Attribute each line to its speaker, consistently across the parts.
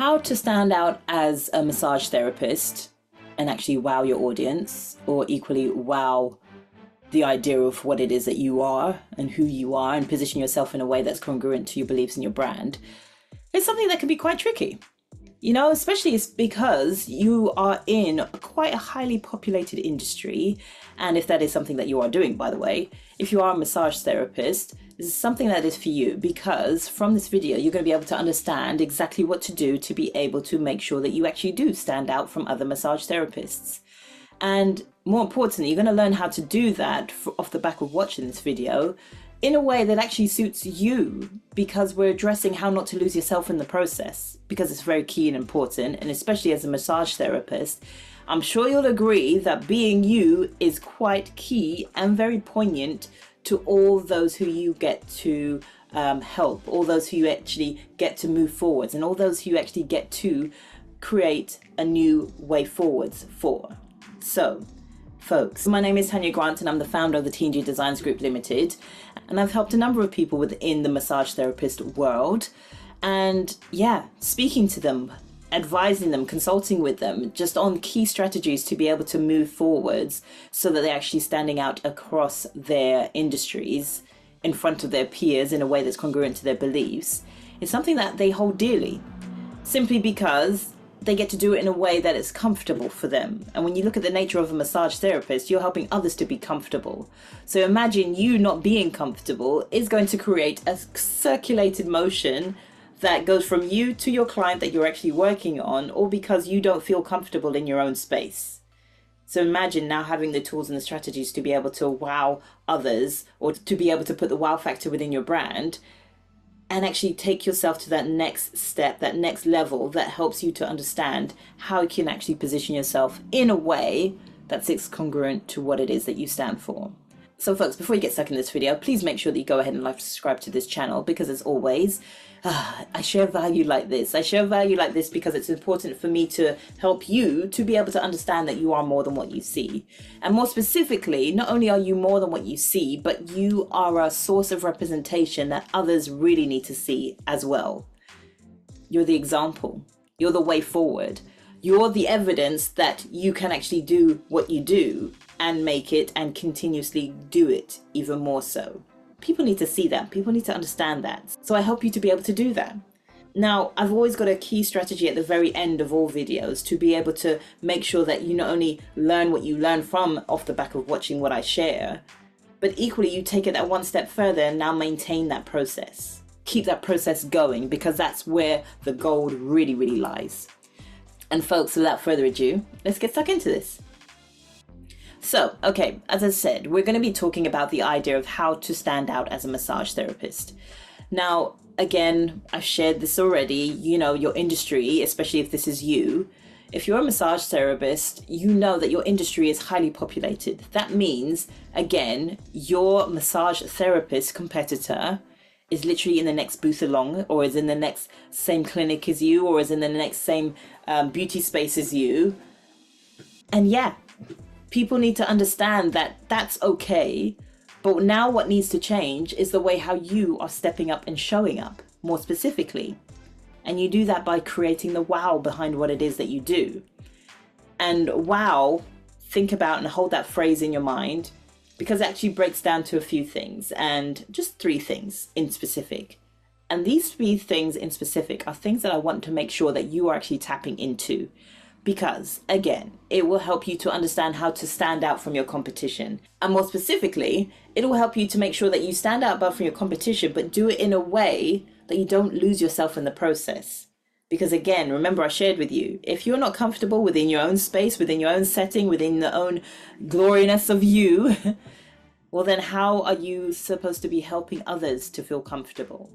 Speaker 1: how to stand out as a massage therapist and actually wow your audience, or equally wow the idea of what it is that you are and who you are, and position yourself in a way that's congruent to your beliefs and your brand, is something that can be quite tricky. You know, especially because you are in quite a highly populated industry. And if that is something that you are doing, by the way, if you are a massage therapist, this is something that is for you, because from this video, you're going to be able to understand exactly what to do to be able to make sure that you actually do stand out from other massage therapists. And more importantly, you're going to learn how to do that off the back of watching this video in a way that actually suits you, because we're addressing how not to lose yourself in the process, because it's very key and important. And especially as a massage therapist, I'm sure you'll agree that being you is quite key and very poignant to all those who you get to help, all those who you actually get to move forwards, and all those who you actually get to create a new way forwards for. So, folks, my name is Tanya Grant and I'm the founder of the TNG Designs Group Limited, and I've helped a number of people within the massage therapist world, and yeah, speaking to them, advising them, consulting with them just on key strategies to be able to move forwards so that they're actually standing out across their industries in front of their peers in a way that's congruent to their beliefs, is something that they hold dearly, simply because they get to do it in a way that is comfortable for them. And when you look at the nature of a massage therapist, you're helping others to be comfortable. So imagine you not being comfortable is going to create a circulated motion that goes from you to your client that you're actually working on, or because you don't feel comfortable in your own space. So imagine now having the tools and the strategies to be able to wow others, or to be able to put the wow factor within your brand, and actually take yourself to that next step, that next level that helps you to understand how you can actually position yourself in a way that's congruent to what it is that you stand for. So folks, before you get stuck in this video, please make sure that you go ahead and like, subscribe to this channel, because as always, I share value like this. I share value like this because it's important for me to help you to be able to understand that you are more than what you see. And more specifically, not only are you more than what you see, but you are a source of representation that others really need to see as well. You're the example. You're the way forward. You're the evidence that you can actually do what you do and make it and continuously do it even more so. People need to see that. People need to understand that. So I help you to be able to do that. Now, I've always got a key strategy at the very end of all videos to be able to make sure that you not only learn what you learn from off the back of watching what I share, but equally you take it that one step further and now maintain that process. Keep that process going, because that's where the gold really, really lies. And folks, without further ado, let's get stuck into this. So, okay, as I said, we're going to be talking about the idea of how to stand out as a massage therapist. Now, again, I've shared this already, you know, your industry, especially if this is you. If you're a massage therapist, you know that your industry is highly populated. That means, again, your massage therapist competitor is literally in the next booth along, or is in the next same clinic as you, or is in the next same beauty space as you. And yeah, people need to understand that that's okay, but now what needs to change is the way how you are stepping up and showing up more specifically. And you do that by creating the wow behind what it is that you do. And wow, think about and hold that phrase in your mind, because it actually breaks down to a few things, and just 3 things in specific. And these 3 things in specific are things that I want to make sure that you are actually tapping into. Because, again, it will help you to understand how to stand out from your competition. And more specifically, it will help you to make sure that you stand out above from your competition, but do it in a way that you don't lose yourself in the process. Because again, remember I shared with you, if you're not comfortable within your own space, within your own setting, within the own gloriness of you, well then how are you supposed to be helping others to feel comfortable?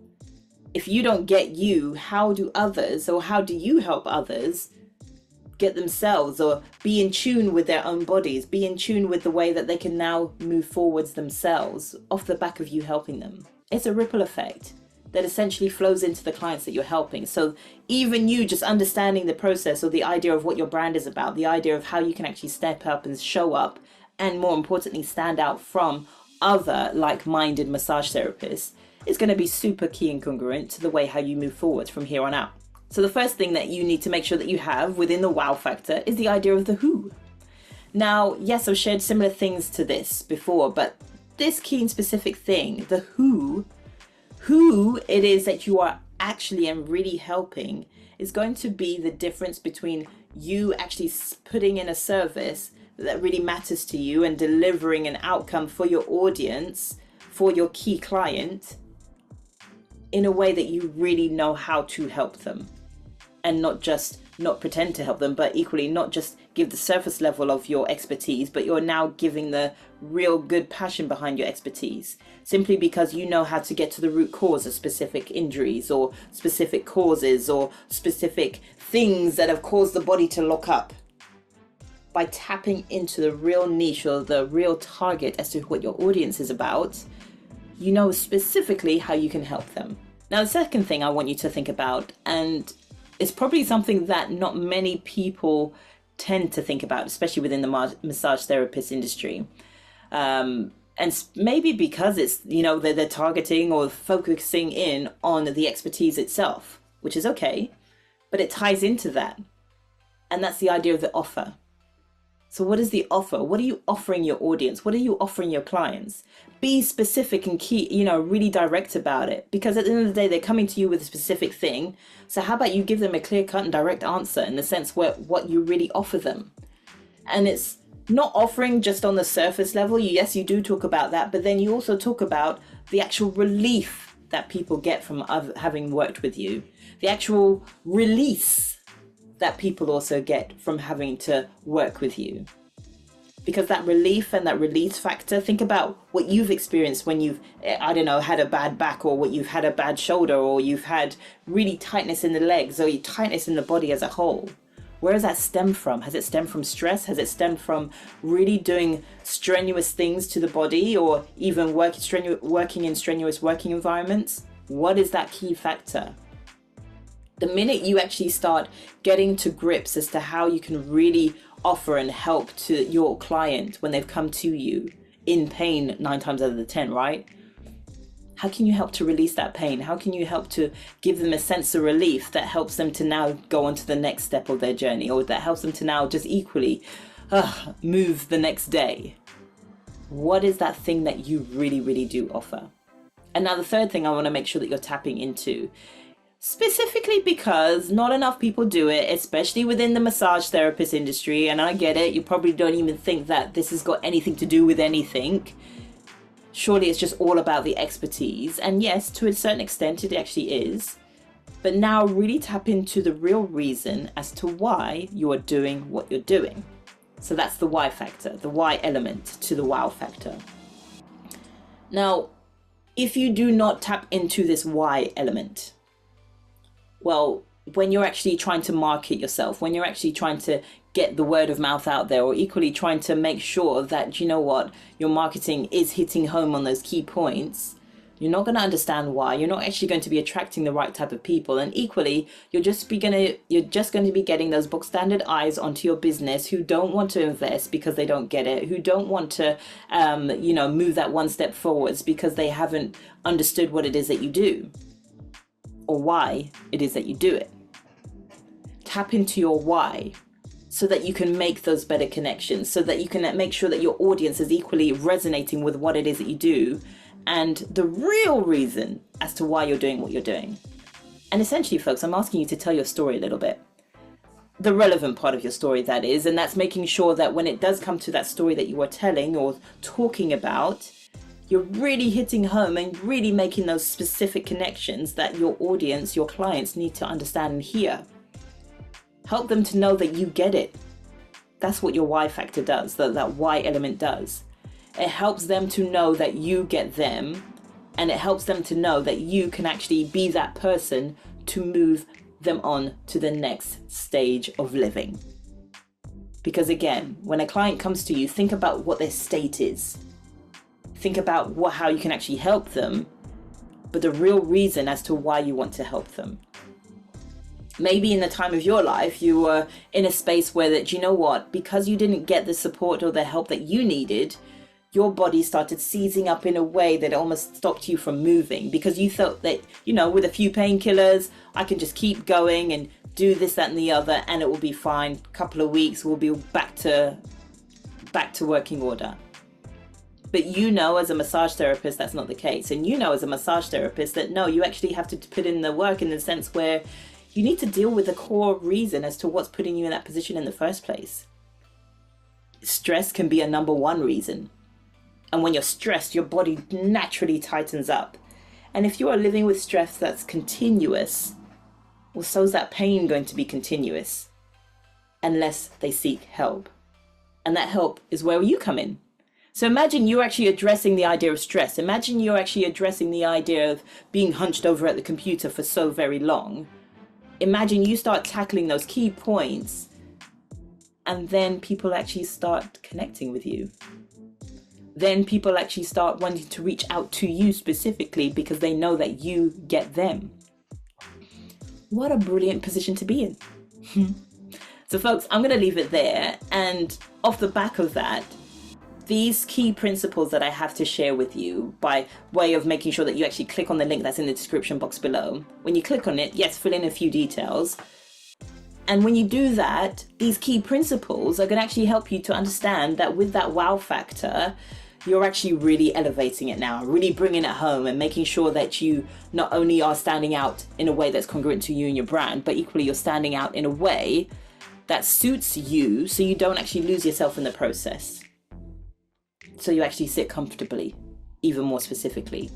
Speaker 1: If you don't get you, how do others, or how do you help others get themselves, or be in tune with their own bodies, be in tune with the way that they can now move forwards themselves off the back of you helping them? It's a ripple effect that essentially flows into the clients that you're helping. So even you just understanding the process, or the idea of what your brand is about, the idea of how you can actually step up and show up, and more importantly stand out from other like-minded massage therapists, is going to be super key and congruent to the way how you move forward from here on out. So the first thing that you need to make sure that you have within the wow factor is the idea of the who. Now, yes, I've shared similar things to this before, but this key and specific thing, the who it is that you are actually and really helping, is going to be the difference between you actually putting in a service that really matters to you and delivering an outcome for your audience, for your key client, in a way that you really know how to help them. And not pretend to help them, but equally not just give the surface level of your expertise, but you're now giving the real good passion behind your expertise, simply because you know how to get to the root cause of specific injuries or specific causes or specific things that have caused the body to lock up. By tapping into the real niche or the real target as to what your audience is about, you know specifically how you can help them. Now, the second thing I want you to think about, and it's probably something that not many people tend to think about, especially within the massage therapist industry. And maybe because it's, they're targeting or focusing in on the expertise itself, which is okay, but it ties into that. And that's the idea of the offer. So what is the offer? What are you offering your audience? What are you offering your clients? Be specific and key, really direct about it. Because at the end of the day, they're coming to you with a specific thing. So how about you give them a clear cut and direct answer in the sense where what you really offer them? And it's not offering just on the surface level. Yes, you do talk about that, but then you also talk about the actual relief that people get from having worked with you. The actual release that people also get from having to work with you. Because that relief and that release factor, think about what you've experienced when you've, had a bad back, or what you've had a bad shoulder, or you've had really tightness in the legs, or tightness in the body as a whole. Where does that stem from? Has it stemmed from stress? Has it stemmed from really doing strenuous things to the body, or even working in strenuous working environments? What is that key factor? The minute you actually start getting to grips as to how you can really offer and help to your client when they've come to you in pain 9 times out of the 10, right? How can you help to release that pain? How can you help to give them a sense of relief that helps them to now go on to the next step of their journey, or that helps them to now just equally move the next day? What is that thing that you really, really do offer? And now the third thing I want to make sure that you're tapping into, specifically because not enough people do it, especially within the massage therapist industry. And I get it, you probably don't even think that this has got anything to do with anything. Surely it's just all about the expertise. And yes, to a certain extent it actually is. But now really tap into the real reason as to why you are doing what you're doing. So that's the why factor, the why element to the wow factor. Now, if you do not tap into this why element, well, when you're actually trying to market yourself, when you're actually trying to get the word of mouth out there, or equally trying to make sure that, your marketing is hitting home on those key points, you're not going to understand why. You're not actually going to be attracting the right type of people. And equally, you're just going to be getting those book standard eyes onto your business who don't want to invest because they don't get it, who don't want to, move that one step forwards because they haven't understood what it is that you do, or why it is that you do it. Tap into your why so that you can make those better connections, so that you can make sure that your audience is equally resonating with what it is that you do and the real reason as to why you're doing what you're doing. And essentially, folks, I'm asking you to tell your story a little bit. The relevant part of your story, that is, and that's making sure that when it does come to that story that you are telling or talking about, you're really hitting home and really making those specific connections that your audience, your clients need to understand and hear. Help them to know that you get it. That's what your why factor does, that why element does. It helps them to know that you get them, and it helps them to know that you can actually be that person to move them on to the next stage of living. Because again, when a client comes to you, think about what their state is. Think about how you can actually help them, but the real reason as to why you want to help them. Maybe in the time of your life, you were in a space where because you didn't get the support or the help that you needed, your body started seizing up in a way that almost stopped you from moving, because you thought that, with a few painkillers, I can just keep going and do this, that, and the other, and it will be fine. A couple of weeks, we'll be back to working order. But as a massage therapist, that's not the case. And as a massage therapist that no, you actually have to put in the work, in the sense where you need to deal with the core reason as to what's putting you in that position in the first place. Stress can be a number one reason. And when you're stressed, your body naturally tightens up. And if you are living with stress that's continuous, well, so is that pain going to be continuous, unless they seek help. And that help is where you come in. So imagine you're actually addressing the idea of stress. Imagine you're actually addressing the idea of being hunched over at the computer for so very long. Imagine you start tackling those key points, and then people actually start connecting with you. Then people actually start wanting to reach out to you specifically because they know that you get them. What a brilliant position to be in. So folks, I'm going to leave it there. And off the back of that, these key principles that I have to share with you, by way of making sure that you actually click on the link that's in the description box below. When you click on it, yes, fill in a few details. And when you do that, these key principles are going to actually help you to understand that with that wow factor, you're actually really elevating it now, really bringing it home and making sure that you not only are standing out in a way that's congruent to you and your brand, but equally you're standing out in a way that suits you, so you don't actually lose yourself in the process. So you actually sit comfortably, even more specifically,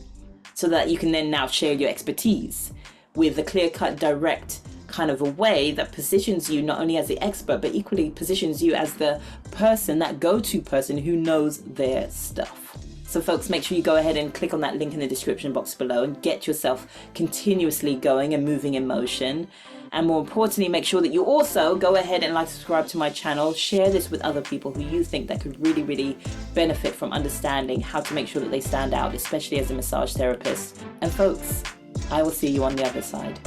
Speaker 1: so that you can then now share your expertise with a clear-cut, direct kind of a way that positions you not only as the expert, but equally positions you as the person, that go-to person who knows their stuff. So folks, make sure you go ahead and click on that link in the description box below and get yourself continuously going and moving in motion. And more importantly, make sure that you also go ahead and subscribe to my channel, share this with other people who you think that could really, really benefit from understanding how to make sure that they stand out, especially as a massage therapist. And folks, I will see you on the other side.